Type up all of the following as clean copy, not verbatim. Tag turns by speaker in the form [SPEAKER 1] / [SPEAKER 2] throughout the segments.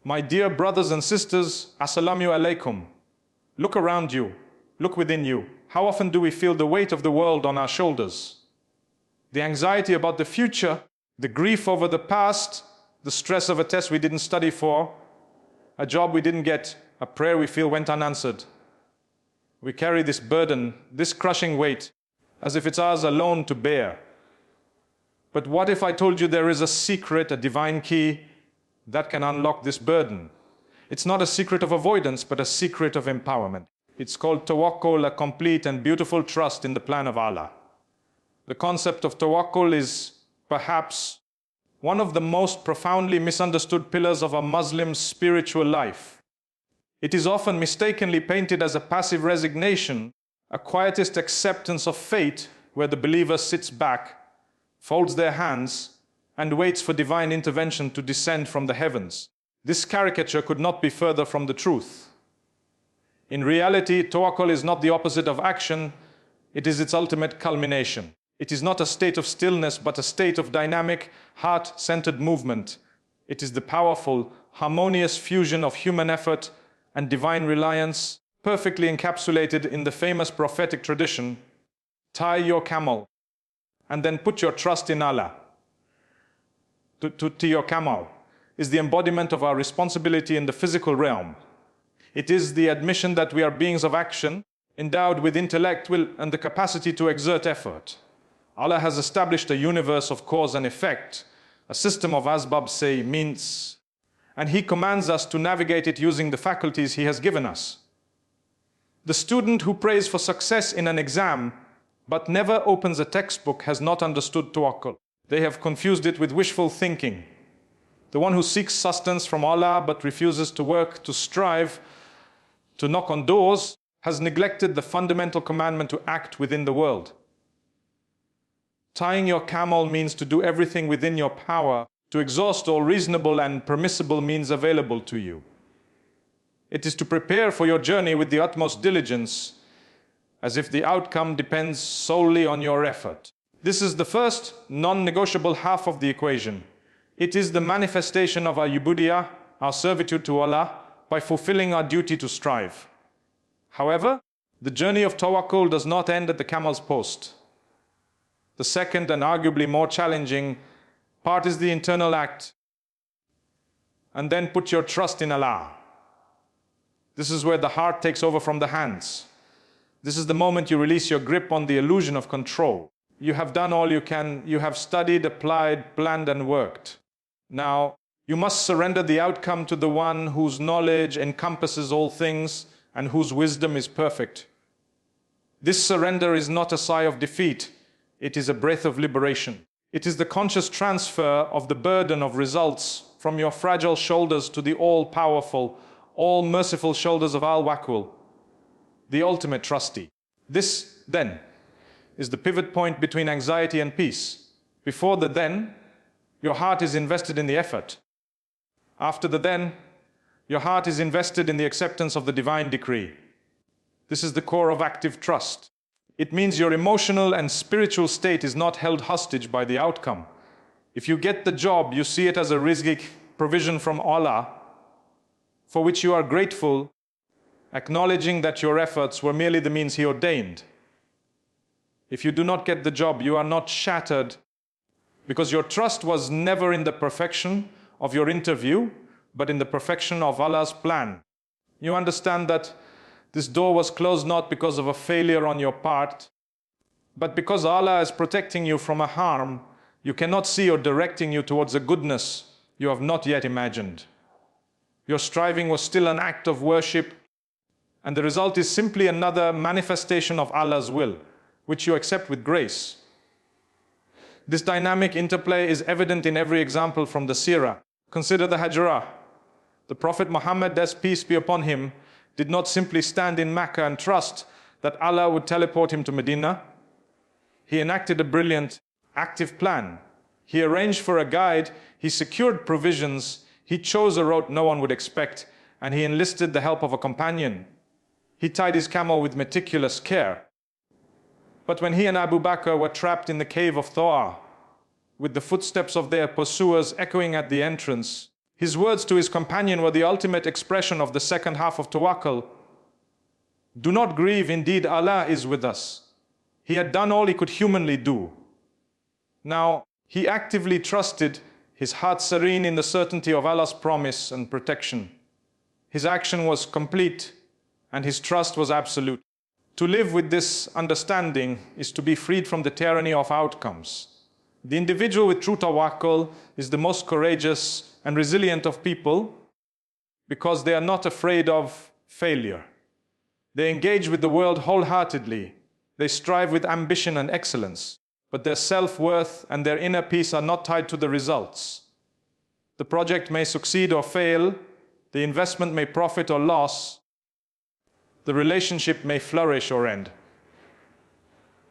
[SPEAKER 1] My dear brothers and sisters, Assalamu alaikum. Look around you, look within you. How often do we feel the weight of the world on our shoulders? The anxiety about the future, the grief over the past, the stress of a test we didn't study for, a job we didn't get, a prayer we feel went unanswered. We carry this burden, this crushing weight, as if it's ours alone to bear. But what if I told you there is a secret, a divine key that can unlock this burden? It's not a secret of avoidance, but a secret of empowerment. It's called Tawakkul, a complete and beautiful trust in the plan of Allah. The concept of Tawakkul is perhaps one of the most profoundly misunderstood pillars of a Muslim's spiritual life. It is often mistakenly painted as a passive resignation, a quietist acceptance of fate where the believer sits back, folds their hands, and waits for divine intervention to descend from the heavens. This caricature could not be further from the truth. In reality, Tawakkul is not the opposite of action, it is its ultimate culmination. It is not a state of stillness, but a state of dynamic, heart-centered movement. It is the powerful, harmonious fusion of human effort and divine reliance, perfectly encapsulated in the famous prophetic tradition, tie your camel, and then put your trust in Allah. To your camel is the embodiment of our responsibility in the physical realm. It is the admission that we are beings of action, endowed with intellect, will, and the capacity to exert effort. Allah has established a universe of cause and effect, a system of asbab, say, means, and He commands us to navigate it using the faculties He has given us. The student who prays for success in an exam but never opens a textbook has not understood Tawakkul. They have confused it with wishful thinking. The one who seeks sustenance from Allah but refuses to work, to strive, to knock on doors, has neglected the fundamental commandment to act within the world. Tying your camel means to do everything within your power, to exhaust all reasonable and permissible means available to you. It is to prepare for your journey with the utmost diligence, as if the outcome depends solely on your effort. This is the first non-negotiable half of the equation. It is the manifestation of our ubudiyah, our servitude to Allah, by fulfilling our duty to strive. However, the journey of Tawakkul does not end at the camel's post. The second and arguably more challenging part is the internal act. And then put your trust in Allah. This is where the heart takes over from the hands. This is the moment you release your grip on the illusion of control. You have done all you can. You have studied, applied, planned, and worked. Now, you must surrender the outcome to the one whose knowledge encompasses all things and whose wisdom is perfect. This surrender is not a sigh of defeat. It is a breath of liberation. It is the conscious transfer of the burden of results from your fragile shoulders to the all-powerful, all-merciful shoulders of Al-Wakul, the ultimate trustee. This, then, is the pivot point between anxiety and peace. Before the then, your heart is invested in the effort. After the then, your heart is invested in the acceptance of the divine decree. This is the core of active trust. It means your emotional and spiritual state is not held hostage by the outcome. If you get the job, you see it as a rizq, provision from Allah, for which you are grateful, acknowledging that your efforts were merely the means He ordained. If you do not get the job, you are not shattered, because your trust was never in the perfection of your interview, but in the perfection of Allah's plan. You understand that this door was closed not because of a failure on your part, but because Allah is protecting you from a harm you cannot see or directing you towards a goodness you have not yet imagined. Your striving was still an act of worship, and the result is simply another manifestation of Allah's will, which you accept with grace. This dynamic interplay is evident in every example from the Seerah. Consider the Hijrah. The Prophet Muhammad, as peace be upon him, did not simply stand in Mecca and trust that Allah would teleport him to Medina. He enacted a brilliant, active plan. He arranged for a guide, he secured provisions, he chose a route no one would expect, and he enlisted the help of a companion. He tied his camel with meticulous care. But when he and Abu Bakr were trapped in the cave of Thawa, with the footsteps of their pursuers echoing at the entrance, His words to his companion were the ultimate expression of the second half of Tawakkul. Do not grieve, indeed Allah is with us. He had done all he could humanly do. Now, he actively trusted, his heart serene in the certainty of Allah's promise and protection. His action was complete and his trust was absolute. To live with this understanding is to be freed from the tyranny of outcomes. The individual with true tawakkul is the most courageous and resilient of people because they are not afraid of failure. They engage with the world wholeheartedly. They strive with ambition and excellence, but their self-worth and their inner peace are not tied to the results. The project may succeed or fail, the investment may profit or loss, the relationship may flourish or end.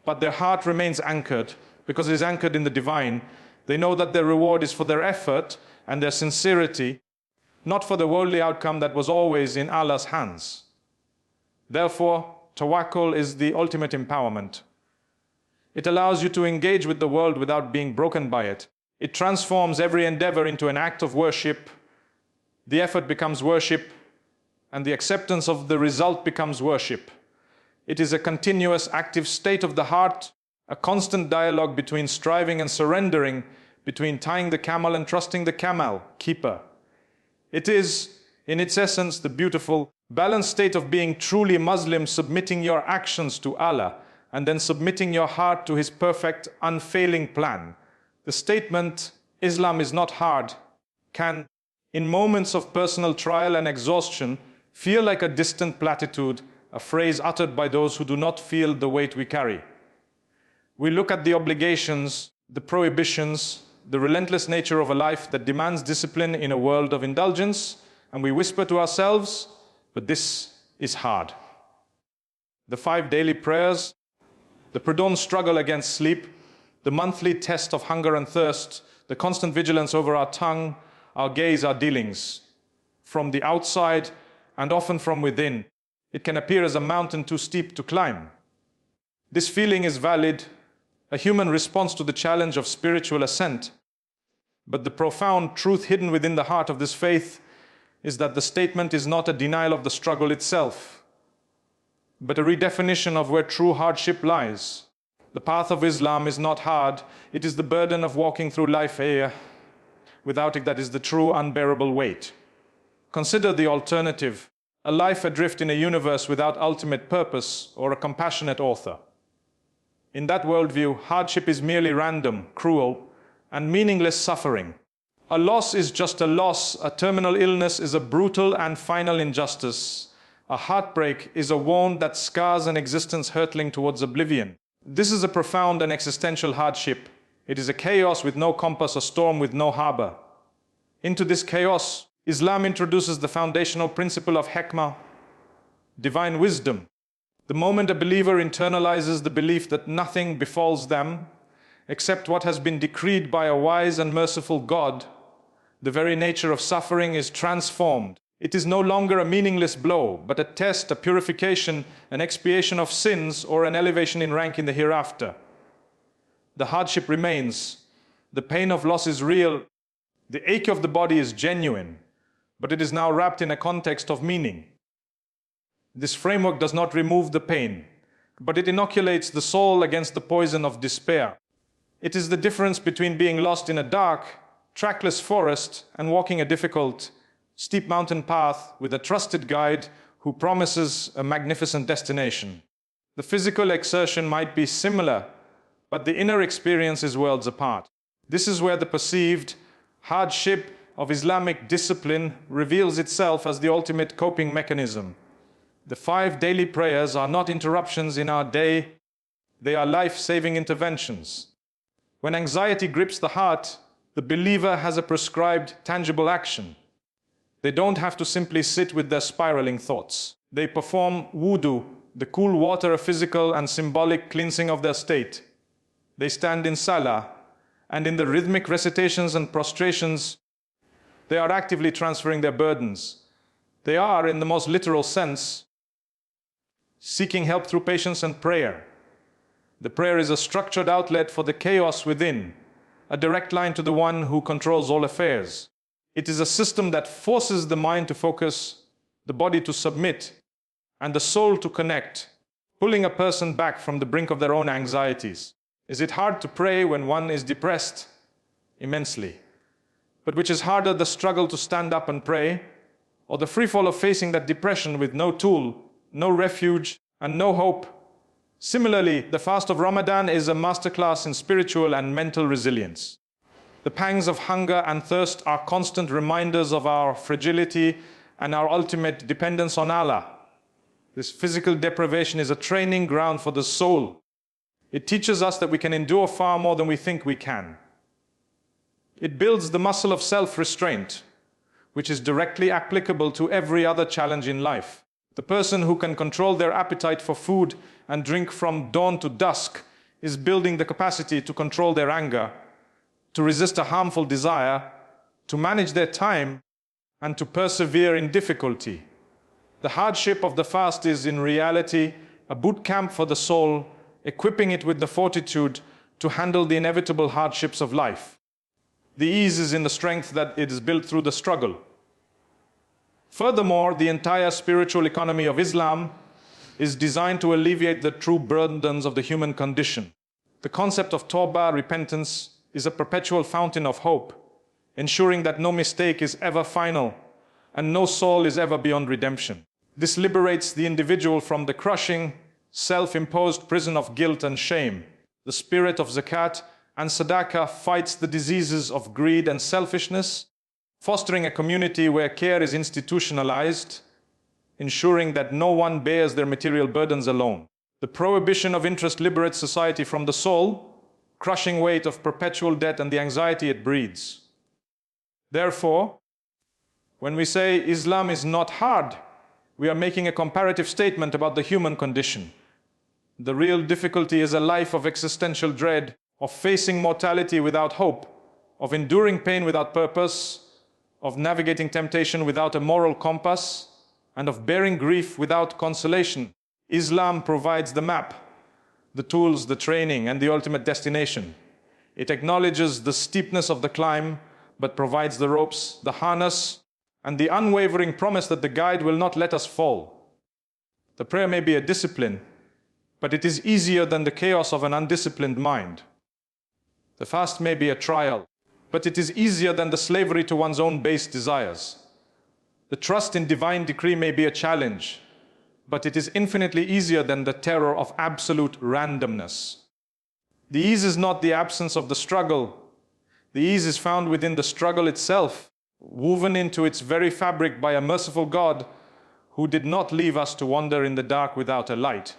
[SPEAKER 1] But their heart remains anchored because it is anchored in the divine. They know that their reward is for their effort and their sincerity, not for the worldly outcome that was always in Allah's hands. Therefore, tawakkul is the ultimate empowerment. It allows you to engage with the world without being broken by it. It transforms every endeavor into an act of worship. The effort becomes worship, and the acceptance of the result becomes worship. It is a continuous active state of the heart, a constant dialogue between striving and surrendering, between tying the camel and trusting the camel keeper. It is, in its essence, the beautiful, balanced state of being truly Muslim, submitting your actions to Allah, and then submitting your heart to His perfect, unfailing plan. The statement, Islam is not hard, can, in moments of personal trial and exhaustion, feel like a distant platitude, a phrase uttered by those who do not feel the weight we carry. We look at the obligations, the prohibitions, the relentless nature of a life that demands discipline in a world of indulgence, and we whisper to ourselves, but this is hard. The 5 daily prayers, the pre-dawn struggle against sleep, the monthly test of hunger and thirst, the constant vigilance over our tongue, our gaze, our dealings. From the outside, and often from within, it can appear as a mountain too steep to climb. This feeling is valid, a human response to the challenge of spiritual ascent. But the profound truth hidden within the heart of this faith is that the statement is not a denial of the struggle itself, but a redefinition of where true hardship lies. The path of Islam is not hard, it is the burden of walking through life without it that is the true unbearable weight. Consider the alternative, a life adrift in a universe without ultimate purpose or a compassionate author. In that worldview, hardship is merely random, cruel, and meaningless suffering. A loss is just a loss, a terminal illness is a brutal and final injustice. A heartbreak is a wound that scars an existence hurtling towards oblivion. This is a profound and existential hardship. It is a chaos with no compass, a storm with no harbor. Into this chaos, Islam introduces the foundational principle of hikmah, divine wisdom. The moment a believer internalizes the belief that nothing befalls them except what has been decreed by a wise and merciful God, the very nature of suffering is transformed. It is no longer a meaningless blow, but a test, a purification, an expiation of sins, or an elevation in rank in the hereafter. The hardship remains. The pain of loss is real. The ache of the body is genuine, but it is now wrapped in a context of meaning. This framework does not remove the pain, but it inoculates the soul against the poison of despair. It is the difference between being lost in a dark, trackless forest and walking a difficult, steep mountain path with a trusted guide who promises a magnificent destination. The physical exertion might be similar, but the inner experience is worlds apart. This is where the perceived hardship of Islamic discipline reveals itself as the ultimate coping mechanism. The 5 daily prayers are not interruptions in our day, they are life-saving interventions. When anxiety grips the heart, the believer has a prescribed, tangible action. They don't have to simply sit with their spiraling thoughts. They perform wudu, the cool water, a physical and symbolic cleansing of their state. They stand in salah, and in the rhythmic recitations and prostrations, they are actively transferring their burdens. They are, in the most literal sense, seeking help through patience and prayer. The prayer is a structured outlet for the chaos within, a direct line to the one who controls all affairs. It is a system that forces the mind to focus, the body to submit, and the soul to connect, pulling a person back from the brink of their own anxieties. Is it hard to pray when one is depressed? Immensely. But which is harder, the struggle to stand up and pray, or the freefall of facing that depression with no tool, no refuge, and no hope? Similarly, the fast of Ramadan is a masterclass in spiritual and mental resilience. The pangs of hunger and thirst are constant reminders of our fragility and our ultimate dependence on Allah. This physical deprivation is a training ground for the soul. It teaches us that we can endure far more than we think we can. It builds the muscle of self-restraint, which is directly applicable to every other challenge in life. The person who can control their appetite for food and drink from dawn to dusk is building the capacity to control their anger, to resist a harmful desire, to manage their time, and to persevere in difficulty. The hardship of the fast is in reality a boot camp for the soul, equipping it with the fortitude to handle the inevitable hardships of life. The ease is in the strength that it is built through the struggle. Furthermore, the entire spiritual economy of Islam is designed to alleviate the true burdens of the human condition. The concept of tawbah, repentance, is a perpetual fountain of hope, ensuring that no mistake is ever final and no soul is ever beyond redemption. This liberates the individual from the crushing, self-imposed prison of guilt and shame. The spirit of zakat and sadaqah fights the diseases of greed and selfishness, fostering a community where care is institutionalized, ensuring that no one bears their material burdens alone. The prohibition of interest liberates society from the soul, crushing weight of perpetual debt and the anxiety it breeds. Therefore, when we say Islam is not hard, we are making a comparative statement about the human condition. The real difficulty is a life of existential dread, of facing mortality without hope, of enduring pain without purpose, of navigating temptation without a moral compass, and of bearing grief without consolation. Islam provides the map, the tools, the training, and the ultimate destination. It acknowledges the steepness of the climb, but provides the ropes, the harness, and the unwavering promise that the guide will not let us fall. The prayer may be a discipline, but it is easier than the chaos of an undisciplined mind. The fast may be a trial, but it is easier than the slavery to one's own base desires. The trust in divine decree may be a challenge, but it is infinitely easier than the terror of absolute randomness. The ease is not the absence of the struggle. The ease is found within the struggle itself, woven into its very fabric by a merciful God who did not leave us to wander in the dark without a light.